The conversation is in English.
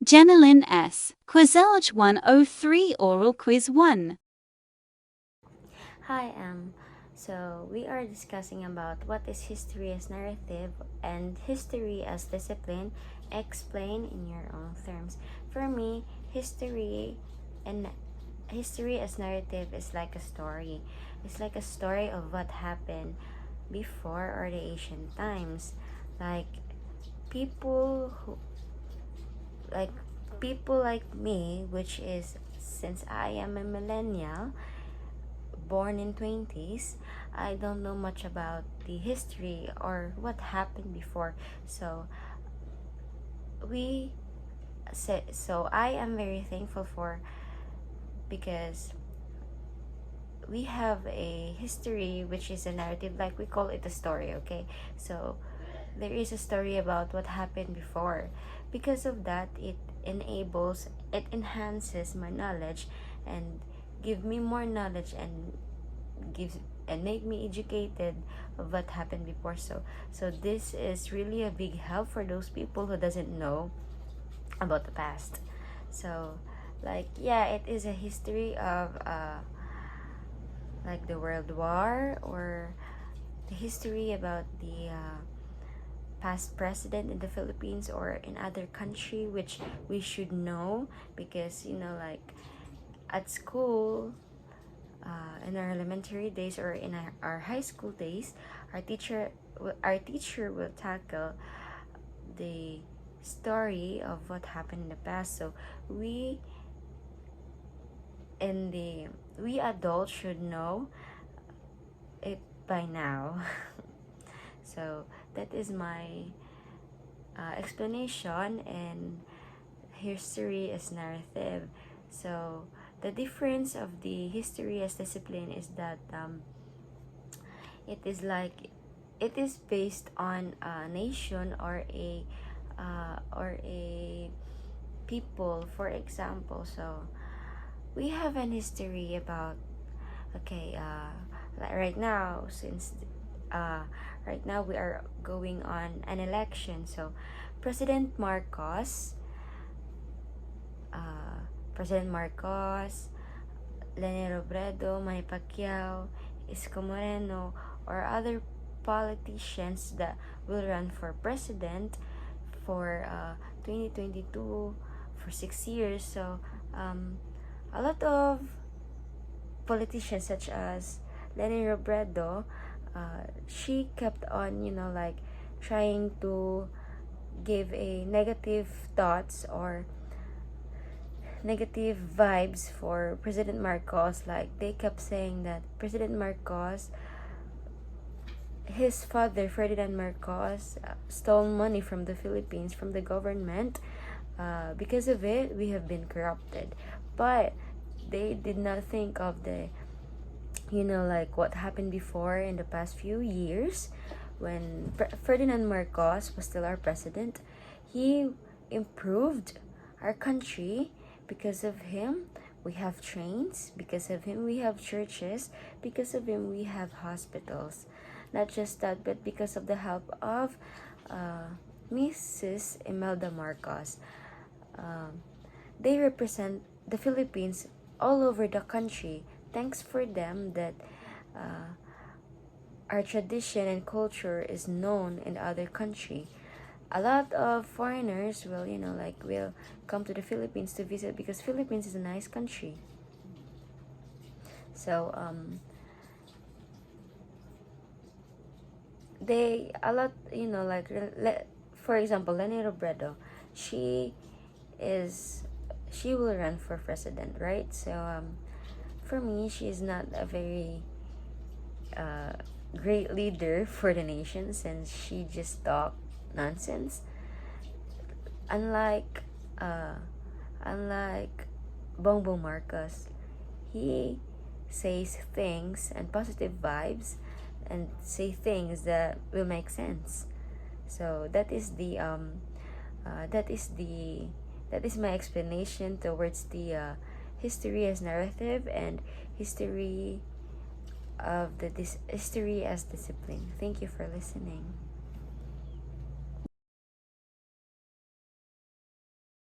Jenilyn S. Quizel GE103 Oral Quiz 1. Hi, so we are discussing about what is history as narrative and history as discipline. Explain in your own terms. For me, and history as narrative is like a story. It's like a story of what happened before or the ancient times. Like people who like people like me, which is since I am a millennial born in 20s, I don't know much about the history or what happened before. We so I am very thankful for, because we have a history which is a narrative, like we call it a story. Okay, so there is a story about what happened before. Because of that, it enhances my knowledge and give me more knowledge and gives and make me educated of what happened before. So this is really a big help for those people who doesn't know about the past. So like, yeah, it is a history of like the World War, or the history about the past president in the Philippines or in other country, which we should know. Because like at school, in our elementary days or in our high school days, our teacher will tackle the story of what happened in the past. So we in the we adults should know it by now. So that is my explanation and history as narrative. So the difference of the history as discipline is that it is like it is based on a nation or a people. For example, so we have an history about, okay, like right now, since uh right now we are going on an election. So president marcos uh President Marcos, Leni Robredo, Manny Pacquiao, Isko Moreno, or other politicians that will run for president for 2022 for 6 years. So a lot of politicians such as Leni Robredo, she kept on, like trying to give a negative thoughts or negative vibes for President Marcos. Like they kept saying that President Marcos, his father Ferdinand Marcos, stole money from the Philippines, from the government. Because of it, we have been corrupted. But they did not think of the, like what happened before in the past few years when Ferdinand Marcos was still our president. He improved our country. Because of him, we have trains. Because of him, we have churches. Because of him, we have hospitals. Not just that, but because of the help of Mrs. Imelda Marcos. They represent the Philippines all over the country. Thanks for them that our tradition and culture is known in the other country. A lot of foreigners will come to the Philippines to visit, because Philippines is a nice country. So they a lot, for example, Leni Robredo, she is she will run for president, right? So for me, she is not a very great leader for the nation, since she just talk nonsense. Unlike uh, unlike Bongbong Marcos, he says things and positive vibes, and say things that will make sense. So that is my explanation towards the history as narrative and history history as discipline. Thank you for listening.